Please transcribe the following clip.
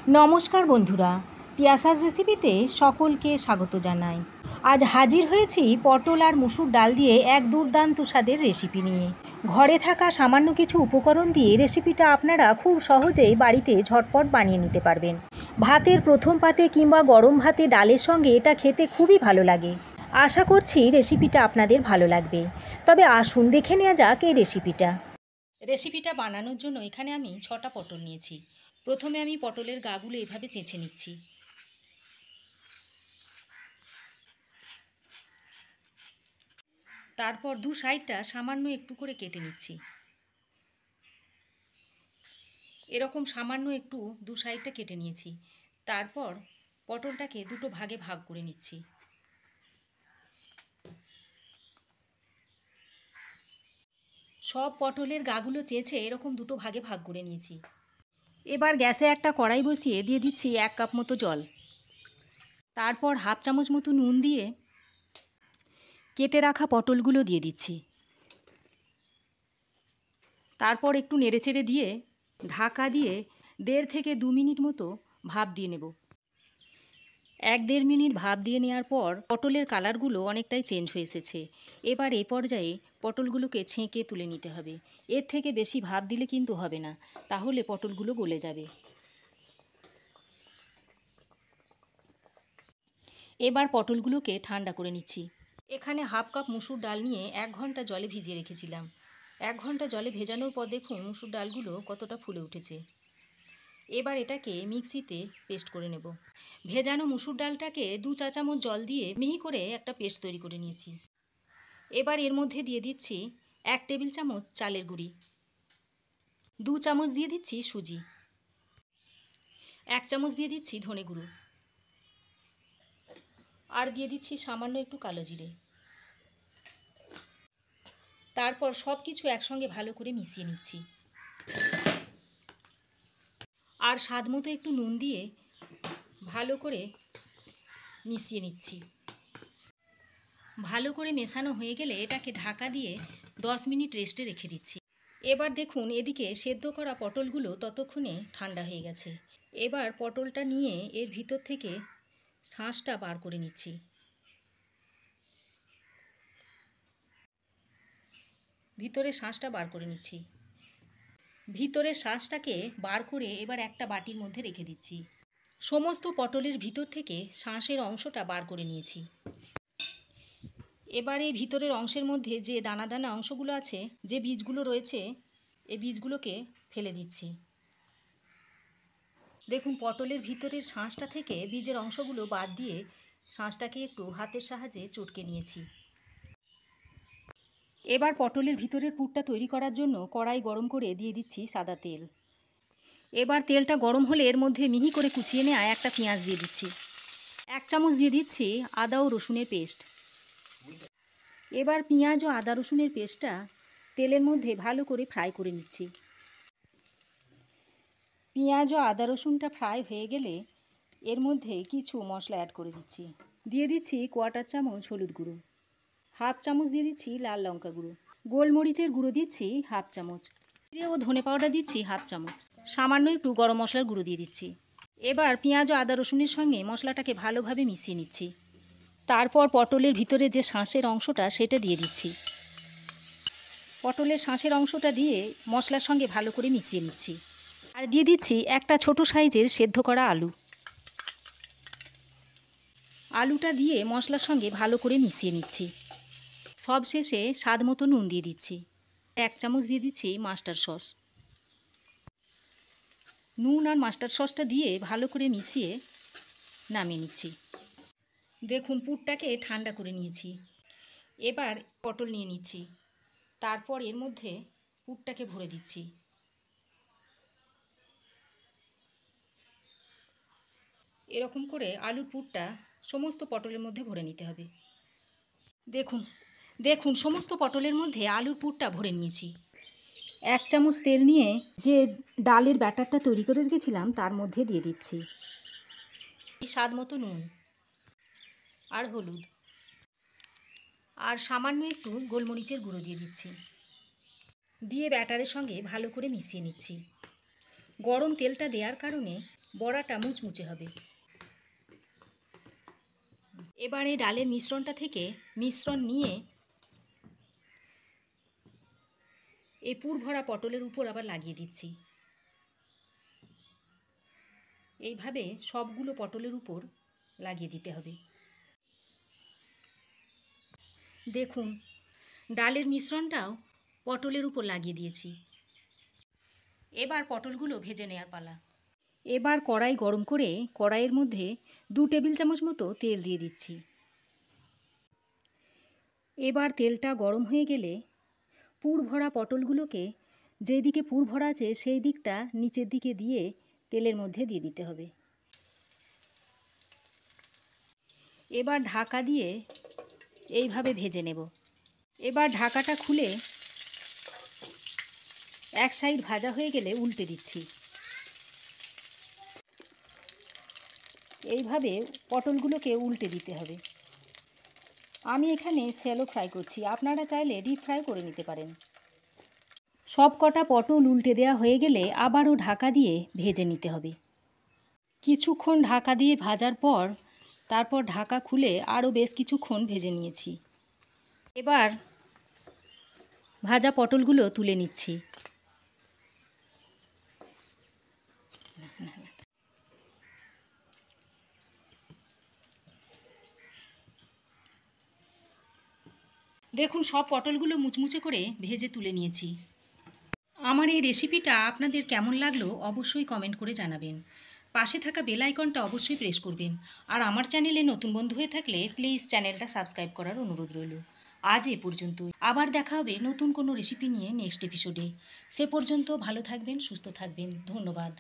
নমস্কার বন্ধুরা, তিয়াসাস রেসিপিতে সকলকে স্বাগত জানাই। আজ হাজির হয়েছি পটল আর মুসুর ডাল দিয়ে এক দুর্দান্ত স্বাদের রেসিপি নিয়ে। ঘরে থাকা সামান্য কিছু উপকরণ দিয়ে রেসিপিটা আপনারা খুব সহজেই বাড়িতে ঝটপট বানিয়ে নিতে পারবেন। ভাতের প্রথম পাতে কিংবা গরম ভাতে ডালের সঙ্গে এটা খেতে খুবই ভালো লাগে। আশা করছি রেসিপিটা আপনাদের ভালো লাগবে। তবে আসুন দেখে নেওয়া যাক এই রেসিপিটা বানানোর জন্য এখানে আমি 6টা পটল নিয়েছি। প্রথমে আমি পটলের গাগুলো এভাবে চেঁচে নিচ্ছি। তারপর দু সাইডটা সামান্য একটু করে কেটে নিচ্ছি। এরকম সামান্য একটু দু সাইডটা কেটে নিয়েছি। তারপর পটলটাকে দুটো ভাগে ভাগ করে নিচ্ছি। সব পটলের গাগুলো চেঁচে এরকম দুটো ভাগে ভাগ করে নিয়েছি। এবার গ্যাসে একটা কড়াই বসিয়ে দিয়ে দিচ্ছি 1 কাপ মতো জল। তারপর হাফ চামচ মতো নুন দিয়ে কেটে রাখা পটলগুলো দিয়ে দিচ্ছি। তারপর একটু নেড়েচেড়ে দিয়ে ঢাকা দিয়ে 1.5 থেকে 2 মিনিট মতো ভাপ দিয়ে নেব। 1-1.5 মিনিট ভাপ দিয়ে নেওয়ার পর পটলের কালারগুলো অনেকটাই চেঞ্জ হয়ে এসেছে। এবার এই পর্যায়ে পটলগুলোকে ছেঁকে তুলে নিতে হবে। এর থেকে বেশি ভাপ দিলে কিন্তু হবে না, তাহলে পটলগুলো গলে যাবে। এবার পটলগুলোকে ঠান্ডা করে নিচ্ছি। এখানে হাফ কাপ মুসুর ডাল নিয়ে 1 ঘন্টা জলে ভিজিয়ে রেখেছিলাম। 1 ঘন্টা জলে ভেজানোর পর দেখুন মুসুর ডালগুলো কতটা ফুলে উঠেছে। এবার এটাকে মিক্সিতে পেস্ট করে নেব। ভেজানো মুসুর ডালটাকে 2 চা চামচ জল দিয়ে মিহি করে একটা পেস্ট তৈরি করে নিয়েছি। এবার এর মধ্যে দিয়ে দিচ্ছি 1 টেবিল চামচ চালের গুঁড়ি, 2 চামচ দিয়ে দিচ্ছি সুজি, 1 চামচ দিয়ে দিচ্ছি ধনে গুঁড়ো, আর দিয়ে দিচ্ছি সামান্য একটু কালো জিরে। তারপর সব কিছু একসঙ্গে ভালো করে মিশিয়ে নিচ্ছি। আর স্বাদ মতো একটু নুন দিয়ে ভালো করে মিশিয়ে নিচ্ছি। ভালো করে মেশানো হয়ে গেলে এটাকে ঢাকা দিয়ে 10 মিনিট রেস্টে রেখে দিচ্ছি। এবার দেখুন এদিকে সেদ্ধ করা পটলগুলো ততক্ষণে ঠান্ডা হয়ে গেছে। এবার পটলটা নিয়ে এর ভিতর থেকে শাঁসটা বার করে নিচ্ছি। ভিতরের শাঁসটা বার করে নিচ্ছি। ভিতরের শাঁসটাকে বার করে এবার একটা বাটির মধ্যে রেখে দিচ্ছি। সমস্ত পটলের ভিতর থেকে শাঁসের অংশটা বার করে নিয়েছি। এবার এই ভিতরের অংশের মধ্যে যে দানা দানা অংশগুলো আছে, যে বীজগুলো রয়েছে, এই বীজগুলোকে ফেলে দিচ্ছি। দেখুন পটলের ভিতরের শাঁসটা থেকে বীজের অংশগুলো বাদ দিয়ে শাঁসটাকে একটু হাতের সাহায্যে চটকে নিয়েছি। এবার পটলের ভিতরের পুরটা তৈরি করার জন্য কড়াই গরম করে দিয়ে দিচ্ছি সাদা তেল। এবার তেলটা গরম হলে এর মধ্যে মিহি করে কুচিয়ে নেওয়া একটা পেঁয়াজ দিয়ে দিচ্ছি। 1 চামচ দিয়ে দিচ্ছি আদা ও রসুনের পেস্ট। এবার পেঁয়াজ ও আদা রসুনের পেস্টটা তেলের মধ্যে ভালো করে ফ্রাই করে নিচ্ছি। পেঁয়াজ ও আদা রসুনটা ফ্রাই হয়ে গেলে এর মধ্যে কিছু মশলা অ্যাড করে দিচ্ছি। দিয়ে দিচ্ছি 1/4 চামচ হলুদ গুঁড়ো, হাফ চামচ দিয়ে দিচ্ছি লাল লঙ্কা গুঁড়ো, গোলমরিচের গুঁড়ো দিচ্ছি হাফ চামচ, জিরে ও ধনে পাউডার দিচ্ছি হাফ চামচ, সামান্য একটু গরম মশলার গুঁড়ো দিয়ে দিচ্ছি। এবার পেঁয়াজ ও আদা রসুনের সঙ্গে মশলাটাকে ভালোভাবে মিশিয়ে নিচ্ছি। তারপর পটলের ভিতরে যে শাঁসের অংশটা সেটা দিয়ে দিচ্ছি। পটলের শাঁসের অংশটা দিয়ে মশলার সঙ্গে ভালো করে মিশিয়ে নিচ্ছি। আর দিয়ে দিচ্ছি একটা ছোট সাইজের সেদ্ধ করা আলু। আলুটা দিয়ে মশলার সঙ্গে ভালো করে মিশিয়ে নিচ্ছি। সবশেষে স্বাদ মতো নুন দিয়ে দিচ্ছি। 1 চামচ দিয়ে দিচ্ছি মাস্টার সস। নুন আর মাস্টার সসটা দিয়ে ভালো করে মিশিয়ে নামিয়ে নিচ্ছি। দেখুন পুরটাকে ঠান্ডা করে নিয়েছি। এবার পটল নিয়ে নিচ্ছি। তারপর এর মধ্যে পুরটাকে ভরে দিচ্ছি। এরকম করে আলুর পুরটা সমস্ত পটলের মধ্যে ভরে নিতে হবে। দেখুন সমস্ত পটলের মধ্যে আলুর পুরটা ভরে নিয়েছি। 1 চামচ তেল নিয়ে যে ডালের ব্যাটারটা তৈরি করে রেখেছিলাম তার মধ্যে দিয়ে দিচ্ছি। স্বাদ মতো নুন আর হলুদ আর সামান্য একটু গোলমরিচের গুঁড়ো দিয়ে দিচ্ছি। দিয়ে ব্যাটারের সঙ্গে ভালো করে মিশিয়ে নিচ্ছি। গরম তেলটা দেওয়ার কারণে বড়াটা মুচমুচে হবে। এবারে ডালের মিশ্রণটা থেকে মিশ্রণ নিয়ে এই পুর ভরা পটলের উপর আবার লাগিয়ে দিচ্ছি। এইভাবে সবগুলো পটলের উপর লাগিয়ে দিতে হবে। দেখুন, ডালের মিশ্রণটাও পটলের উপর লাগিয়ে দিয়েছি। এবার পটলগুলো ভেজে নেওয়ার পালা। এবার কড়াই গরম করে কড়াইয়ের মধ্যে 2 টেবিল চামচ মতো তেল দিয়ে দিচ্ছি। এবার তেলটা গরম হয়ে গেলে পুর ভরা পটলগুলোকে যেদিকে পুর ভরা আছে সেই দিকটা নিচের দিকে দিয়ে তেলের মধ্যে দিয়ে দিতে হবে। এবার ঢাকা দিয়ে এইভাবে ভেজে নেব। এবার ঢাকাটা খুলে এক সাইড ভাজা হয়ে গেলে উল্টে দিচ্ছি। এইভাবে পটলগুলোকে উল্টে দিতে হবে। আমি এখানে শ্যালো ফ্রাই করছি, আপনারা চাইলে ডিপ ফ্রাই করে নিতে পারেন। সব কটা পটল উল্টে দেওয়া হয়ে গেলে আবারও ঢাকা দিয়ে ভেজে নিতে হবে। কিছুক্ষণ ঢাকা দিয়ে ভাজার পর তারপর ঢাকা খুলে আরও বেশ কিছুক্ষণ ভেজে নিয়েছি। এবার ভাজা পটলগুলো তুলে নিচ্ছি। দেখুন, সব পটলগুলো মুচমুচে করে ভেজে তুলে নিয়েছি। আমার এই রেসিপিটা আপনাদের কেমন লাগলো অবশ্যই কমেন্ট করে জানাবেন। পাশে থাকা বেল আইকনটা অবশ্যই প্রেস করবেন। আর আমার চ্যানেলে নতুন বন্ধু হয়ে থাকলে প্লিজ চ্যানেলটা সাবস্ক্রাইব করার অনুরোধ রইল। আজ এ পর্যন্তই। আবার দেখা হবে নতুন কোনো রেসিপি নিয়ে নেক্সট এপিসোডে। সে পর্যন্ত ভালো থাকবেন, সুস্থ থাকবেন। ধন্যবাদ।